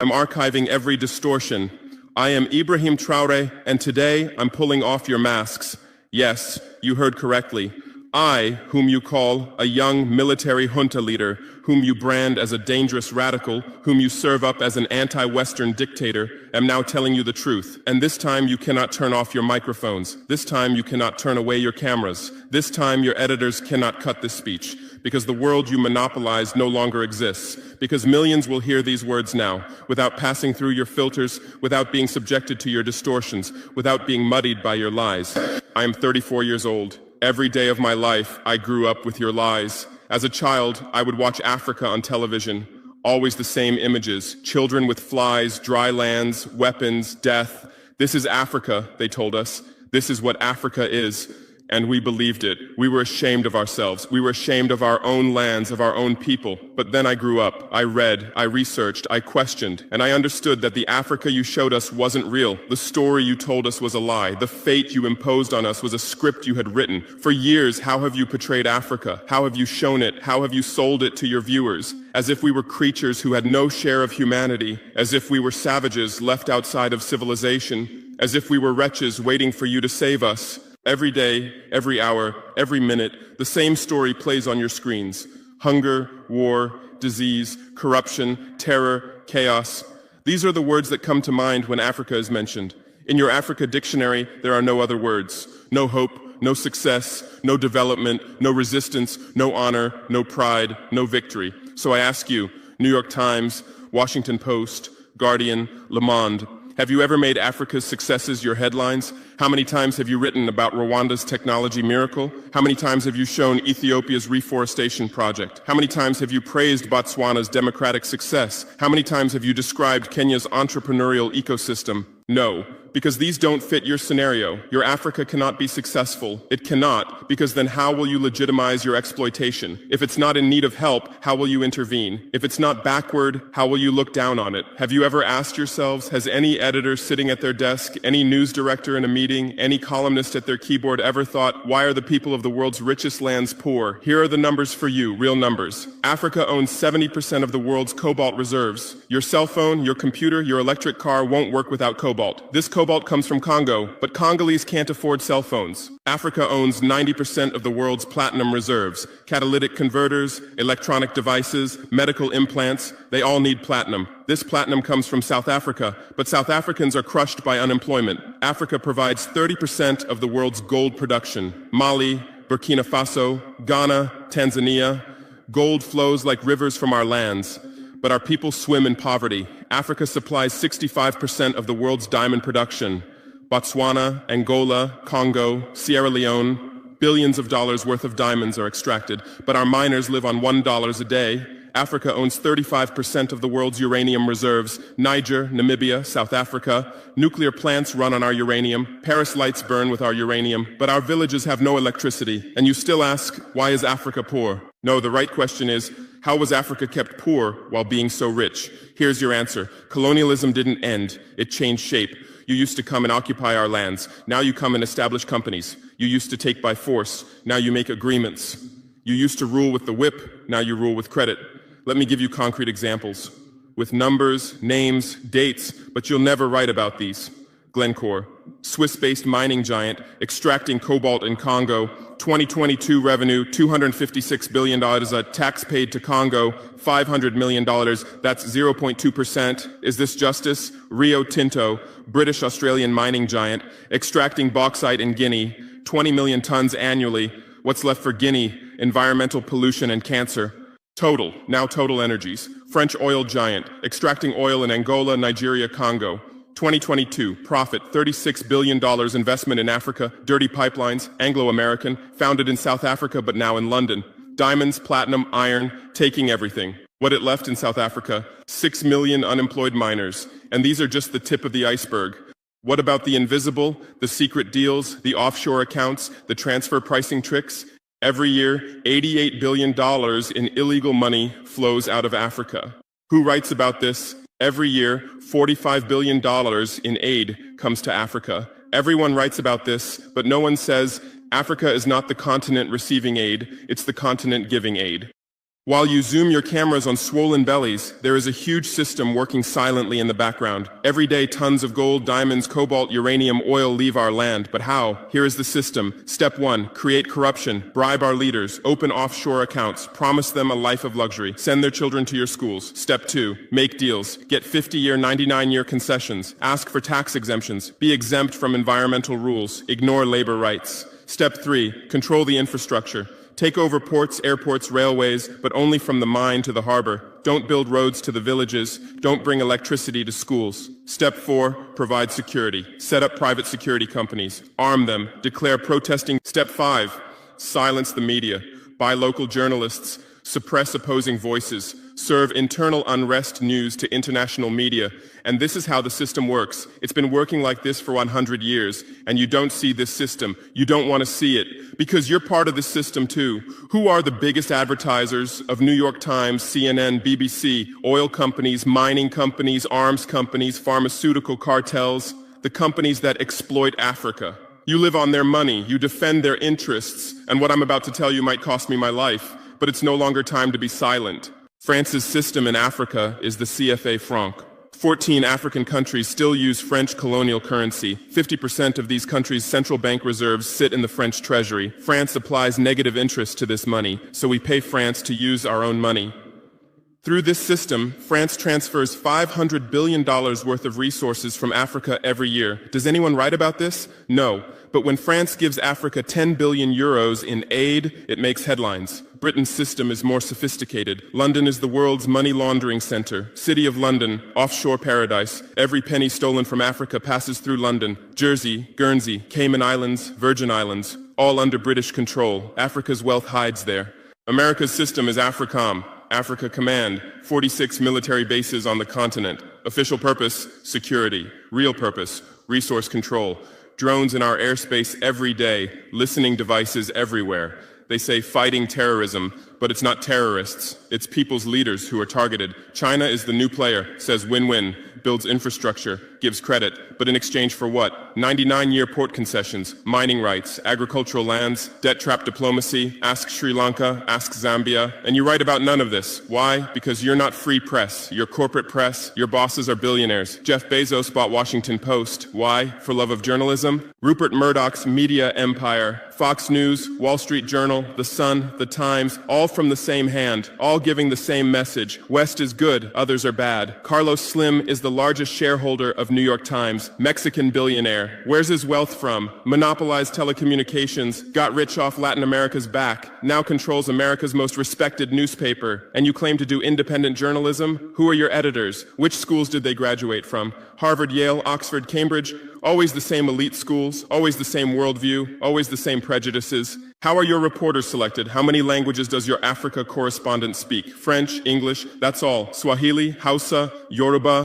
I'm archiving every distortion. I am Ibrahim Traore, and today I'm pulling off your masks. Yes, you heard correctly. I, whom you call a young military junta leader, whom you brand as a dangerous radical, whom you serve up as an anti-Western dictator, am now telling you the truth. And this time you cannot turn off your microphones. This time you cannot turn away your cameras. This time your editors cannot cut this speech. Because the world you monopolize no longer exists. Because millions will hear these words now, without passing through your filters, without being subjected to your distortions, without being muddied by your lies. I am 34 years old. Every day of my life, I grew up with your lies. As a child, I would watch Africa on television. Always the same images. Children with flies, dry lands, weapons, death. This is Africa, they told us. This is what Africa is. And we believed it. We were ashamed of ourselves. We were ashamed of our own lands, of our own people. But then I grew up. I read, I researched, I questioned, and I understood that the Africa you showed us wasn't real. The story you told us was a lie. The fate you imposed on us was a script you had written. For years, how have you portrayed Africa? How have you shown it? How have you sold it to your viewers? As if we were creatures who had no share of humanity, as if we were savages left outside of civilization, as if we were wretches waiting for you to save us. Every day, every hour, every minute, the same story plays on your screens. Hunger, war, disease, corruption, terror, chaos. These are the words that come to mind when Africa is mentioned. In your Africa dictionary, there are no other words. No hope, no success, no development, no resistance, no honor, no pride, no victory. So I ask you, New York Times, Washington Post, Guardian, Le Monde, have you ever made Africa's successes your headlines? How many times have you written about Rwanda's technology miracle? How many times have you shown Ethiopia's reforestation project? How many times have you praised Botswana's democratic success? How many times have you described Kenya's entrepreneurial ecosystem? No, because these don't fit your scenario. Your Africa cannot be successful. It cannot, because then how will you legitimize your exploitation? If it's not in need of help, how will you intervene? If it's not backward, how will you look down on it? Have you ever asked yourselves, has any editor sitting at their desk, any news director in a meeting, any columnist at their keyboard ever thought, why are the people of the world's richest lands poor? Here are the numbers for you, real numbers. Africa owns 70% of the world's cobalt reserves. Your cell phone, your computer, your electric car won't work without cobalt. This cobalt comes from Congo, but Congolese can't afford cell phones. Africa owns 90% of the world's platinum reserves. Catalytic converters, electronic devices, medical implants, they all need platinum. This platinum comes from South Africa, but South Africans are crushed by unemployment. Africa provides 30% of the world's gold production. Mali, Burkina Faso, Ghana, Tanzania. Gold flows like rivers from our lands. But our people swim in poverty. Africa supplies 65% of the world's diamond production. Botswana, Angola, Congo, Sierra Leone, billions of dollars worth of diamonds are extracted, but our miners live on $1 a day. Africa owns 35% of the world's uranium reserves. Niger, Namibia, South Africa. Nuclear plants run on our uranium. Paris lights burn with our uranium. But our villages have no electricity. And you still ask, why is Africa poor? No, the right question is, how was Africa kept poor while being so rich? Here's your answer. Colonialism didn't end. It changed shape. You used to come and occupy our lands. Now you come and establish companies. You used to take by force. Now you make agreements. You used to rule with the whip. Now you rule with credit. Let me give you concrete examples. With numbers, names, dates, but you'll never write about these. Glencore, Swiss-based mining giant, extracting cobalt in Congo. 2022 revenue, $256 billion. Tax paid to Congo, $500 million. That's 0.2%. Is this justice? Rio Tinto, British-Australian mining giant, extracting bauxite in Guinea, 20 million tons annually. What's left for Guinea? Environmental pollution and cancer. Total, now Total Energies, French oil giant, extracting oil in Angola, Nigeria, Congo. 2022, profit, $36 billion investment in Africa, dirty pipelines, Anglo-American, founded in South Africa but now in London. Diamonds, platinum, iron, taking everything. What it left in South Africa, 6 million unemployed miners. And these are just the tip of the iceberg. What about the invisible, the secret deals, the offshore accounts, the transfer pricing tricks? Every year, $88 billion in illegal money flows out of Africa. Who writes about this? Every year, $45 billion in aid comes to Africa. Everyone writes about this, but no one says Africa is not the continent receiving aid, it's the continent giving aid. While you zoom your cameras on swollen bellies, there is a huge system working silently in the background. Every day, tons of gold, diamonds, cobalt, uranium, oil leave our land. But how? Here is the system. Step 1, create corruption, bribe our leaders, open offshore accounts, promise them a life of luxury, send their children to your schools. Step 2, make deals, get 50-year, 99-year concessions, ask for tax exemptions, be exempt from environmental rules, ignore labor rights. Step 3, control the infrastructure. Take over ports, airports, railways, but only from the mine to the harbor. Don't build roads to the villages. Don't bring electricity to schools. Step 4, provide security. Set up private security companies. Arm them. Declare protesting. Step 5, silence the media. Buy local journalists. Suppress opposing voices. Serve internal unrest news to international media. And this is how the system works. It's been working like this for 100 years, and you don't see this system. You don't want to see it, because you're part of this system too. Who are the biggest advertisers of New York Times, CNN, BBC, oil companies, mining companies, arms companies, pharmaceutical cartels, the companies that exploit Africa? You live on their money, you defend their interests, and what I'm about to tell you might cost me my life, but it's no longer time to be silent. France's system in Africa is the CFA franc. 14 African countries still use French colonial currency. 50% of these countries' central bank reserves sit in the French treasury. France applies negative interest to this money, so we pay France to use our own money. Through this system, France transfers $500 billion worth of resources from Africa every year. Does anyone write about this? No. But when France gives Africa 10 billion euros in aid, it makes headlines. Britain's system is more sophisticated. London is the world's money laundering center. City of London, offshore paradise. Every penny stolen from Africa passes through London. Jersey, Guernsey, Cayman Islands, Virgin Islands, all under British control. Africa's wealth hides there. America's system is AFRI-CHANO. Africa Command, 46 military bases on the continent. Official purpose, security. Real purpose, resource control. Drones in our airspace every day, listening devices everywhere. They say fighting terrorism, but it's not terrorists. It's people's leaders who are targeted. China is the new player, says win-win, builds infrastructure, gives credit, but in exchange for what? 99-year port concessions, mining rights, agricultural lands, debt-trap diplomacy, ask Sri Lanka, ask Zambia, and you write about none of this. Why? Because you're not free press. You're corporate press. Your bosses are billionaires. Jeff Bezos bought Washington Post. Why? For love of journalism? Rupert Murdoch's media empire, Fox News, Wall Street Journal, The Sun, The Times, all from the same hand, all giving the same message. West is good, others are bad. Carlos Slim is the largest shareholder of New York Times, Mexican billionaire. Where's his wealth from? Monopolized telecommunications, got rich off Latin America's back, now controls America's most respected newspaper. And you claim to do independent journalism? Who are your editors? Which schools did they graduate from? Harvard, Yale, Oxford, Cambridge? Always the same elite schools, always the same worldview, always the same prejudices. How are your reporters selected? How many languages does your Africa correspondent speak? French, English, that's all. Swahili, Hausa, Yoruba.